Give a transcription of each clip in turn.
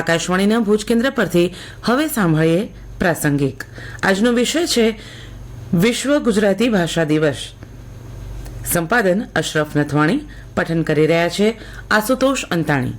આકાશવાણીના ભુજ કેન્દ્ર પરથી હવે સાંભળીએ પ્રાસંગિક. આજનો વિષય છે વિશ્વ ગુજરાતી ભાષા દિવસ. સંપાદન અશરફ નથવાણી. પઠન કરી રહ્યા છે આશુતોષ અંતાણી.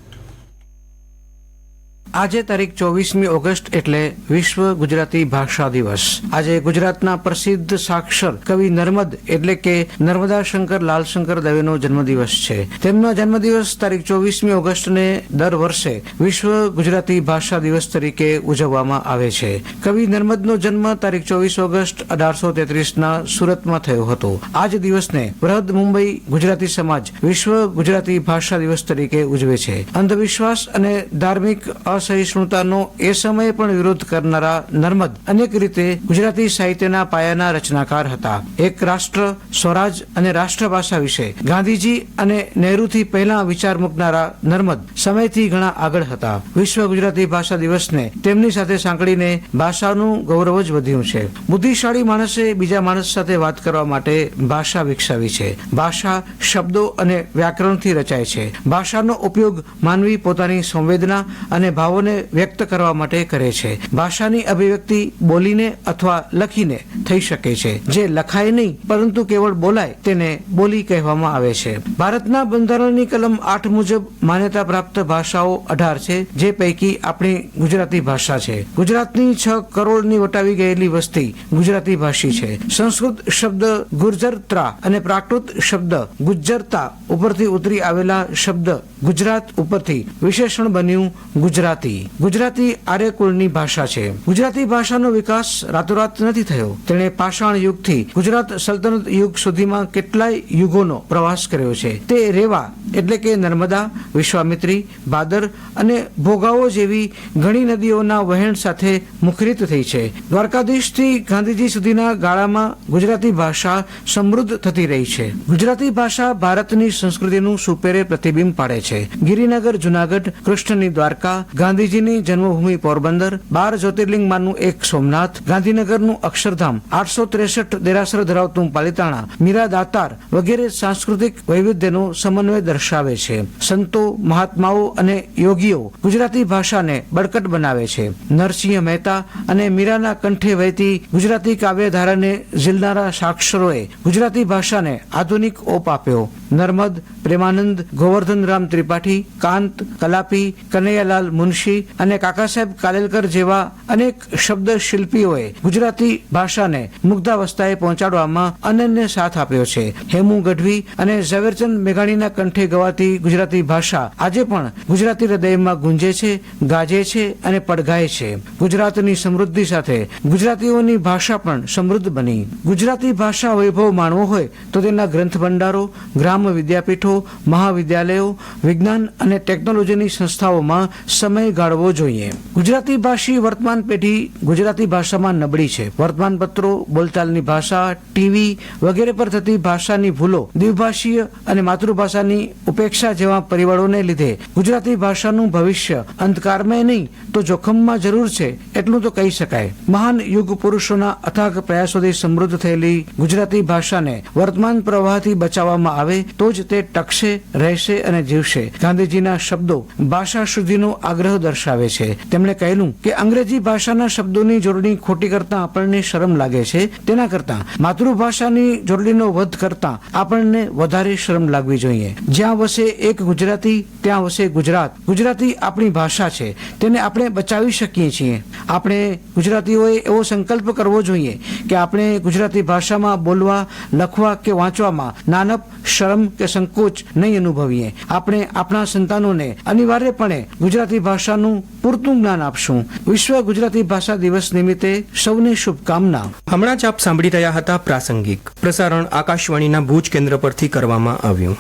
આજે તારીખ 24મી ઓગસ્ટ એટલે વિશ્વ ગુજરાતી ભાષા દિવસ. આજે ગુજરાતના પ્રસિદ્ધ સાક્ષર કવિ નર્મદ એટલે કે નર્મદા શંકર લાલશંકર દવેનો જન્મદિવસ છે. તેમનો જન્મદિવસ તારીખ 24મી ઓગસ્ટને દર વર્ષે વિશ્વ ગુજરાતી ભાષા દિવસ તરીકે ઉજવવામાં આવે છે. કવિ નર્મદનો જન્મ તારીખ 24 ઓગસ્ટ 1833ના સુરતમાં થયો હતો. આ જ દિવસને બૃહદ મુંબઈ ગુજરાતી સમાજ વિશ્વ ગુજરાતી ભાષા દિવસ તરીકે ઉજવે છે. અંધવિશ્વાસ અને ધાર્મિક સહિષ્ણુતાનો એ સમયે પણ વિરોધ કરનારા નર્મદ અનેક રીતે ગુજરાતી સાહિત્યના પાયાના રચનાકાર હતા. એક રાષ્ટ્ર, સ્વરાજ અને રાષ્ટ્રભાષા વિશે ગાંધીજી અને નહેરુથી પહેલા વિચાર મૂકનારા નર્મદ સમયથી ઘણા આગળ હતા. વિશ્વ ગુજરાતી ભાષા દિવસને તેમની સાથે સાંકળીને ભાષાનું ગૌરવ જ વધ્યું છે. બુદ્ધિશાળી માણસે બીજા માણસ સાથે વાત કરવા માટે ભાષા વિકસાવી છે. ભાષા શબ્દો અને વ્યાકરણથી રચાય છે. ભાષાનો ઉપયોગ માનવી પોતાની સંવેદના અને ભાવોને વ્યક્ત કરવા માટે કરે છે. ભાષાની અભિવ્યક્તિ બોલીને અથવા લખીને થઈ શકે છે. જે લખાય નહીં પરંતુ કેવળ બોલાય તેને બોલી કહેવામાં આવે છે. ભારતના બંધારણની કલમ 8 મુજબ માન્યતા પ્રાપ્ત ભાષાઓ 18 છે, જે પૈકી આપણી ગુજરાતી ભાષા છે. ગુજરાતની 6 કરોડની વટાવી ગયેલી વસ્તી ગુજરાતી ભાષી છે. સંસ્કૃત શબ્દ ગુર્જરત્રા અને પ્રાકૃત શબ્દ ગુજ્જરતા ઉપરથી ઉતરી આવેલા શબ્દ ગુજરાત ઉપરથી વિશેષણ બન્યું ગુજરાતી. ગુજરાતી આર્યકુળની ભાષા છે. ગુજરાતી ભાષાનો વિકાસ રાતોરાત નથી થયો. તેણે પાષાણ યુગથી ગુજરાત સલ્તનત યુગ સુધીમાં કેટલાય યુગોનો પ્રવાસ કર્યો છે. તે રેવા એટલે કે નર્મદા, વિશ્વામિત્રી, ભાદર અને ભોગાવો જેવી ઘણી નદીઓના વહેણ સાથે મુખરિત થઈ છે. દ્વારકાધીશથી ગાંધીજી સુધીના ગાળામાં ગુજરાતી ભાષા સમૃદ્ધ થતી રહી છે. ગુજરાતી ભાષા ભારતની સંસ્કૃતિનું સુપેરે પ્રતિબિંબ પાડે છે. ગિરિનગર જુનાગઢ, કૃષ્ણની દ્વારકા, ગાંધીજીની જન્મભૂમિ પોરબંદર, 12 જ્યોતિર્લિંગમાંનું એક સોમનાથ, ગાંધીનગરનું અક્ષરધામ, 863 દેરાસર ધરાવતું પાલિતાણા, મીરા દાતાર વગેરે સાંસ્કૃતિક વૈવિધ્યનો સમન્વય દર્શાવે છે. સંતો, મહાત્માઓ અને યોગીઓ ગુજરાતી ભાષાને બળકટ બનાવે છે. નરસિંહ મહેતા અને મીરાના કંઠે વહેતી ગુજરાતી કાવ્યધારાને ઝીલનારા સાક્ષરોએ ગુજરાતી ભાષાને આધુનિક ઓપ આપ્યો. નર્મદ, પ્રેમાનંદ, ગોવર્ધનરામ ત્રિપાઠી, કાંત, કલાપી, કનૈયાલાલ મુનશી અને કાકાસાહેબ કાલેલકર જેવા અનેક શબ્દ શિલ્પીઓએ ગુજરાતી ભાષાને મુગ્ધાવસ્થાએ પહોંચાડવામાં અનન્ય સાથ આપ્યો છે. હેમુ ગઢવી અને ઝવેરચંદ મેઘાણીના કંઠે ગવાતી ગુજરાતી ભાષા આજે પણ ગુજરાતી હૃદયમાં ગુંજે છે, ગાજે છે અને પડઘાય છે. ગુજરાતની સમૃદ્ધિ સાથે ગુજરાતીઓની ભાષા પણ સમૃદ્ધ બની. ગુજરાતી ભાષા વૈભવ માણવો હોય તો તેના ગ્રંથ ભંડારો, ગ્રામ વિદ્યાપીઠો, મહાવિદ્યાલયો, વિજ્ઞાન અને ટેકનોલોજીની સંસ્થાઓમાં સમય ગાળવો જોઈએ. ગુજરાતી ભાષી વર્તમાન પેઢી ગુજરાતી ભાષામાં નબળી છે. વર્તમાનપત્રો, બોલચાલની ભાષા, ટીવી વગેરે પર થતી ભાષાની ભૂલો, દ્વિભાષીય અને માતૃભાષાની ઉપેક્ષા જેવા પરિબળોને લીધે ગુજરાતી ભાષાનું ભવિષ્ય અંધકારમય નહીં તો જોખમમાં જરૂર છે એટલું તો કહી શકાય. મહાન યુગ પુરુષોના અથાગ પ્રયાસોથી સમૃદ્ધ થયેલી ગુજરાતી ભાષાને વર્તમાન પ્રવાહથી બચાવવામાં આવે તો જ તે ટકશે, રહેશે અને જીવશે. ગાંધીજીના શબ્દો ભાષા શુદ્ધિનો આગ્રહ દર્શાવે છે. તેમણે કહેલું કે અંગ્રેજી ભાષાના શબ્દોની જોડણી ખોટી કરતા આપણને શરમ લાગે છે, તેના કરતા માતૃભાષાની જોડણીનો વધ કરતા આપણને વધારે શરમ લાગવી જોઈએ. જ્યાં વસે એક ગુજરાતી ત્યાં વસે ગુજરાત. ગુજરાતી આપણી ભાષા છે, તેને આપણે બચાવી શકીએ છીએ. આપણે ગુજરાતીઓએ એવો સંકલ્પ કરવો જોઈએ કે આપણે ગુજરાતી ભાષામાં બોલવા, લખવા કે વાંચવામાં નાનપ, શરમ કે સંકોચ નહીં અનુભવીએ. આપણે આપણા સંતાનોને અનિવાર્યપણે ગુજરાતી ભાષાનું પૂરતું જ્ઞાન આપશું. વિશ્વ ગુજરાતી ભાષા દિવસ નિમિત્તે સૌને શુભકામના. હમણાં જ આપ સાંભળી રહ્યા હતા પ્રાસંગિક. પ્રસારણ આકાશવાણીના ભુજ કેન્દ્ર પરથી કરવામાં આવ્યું.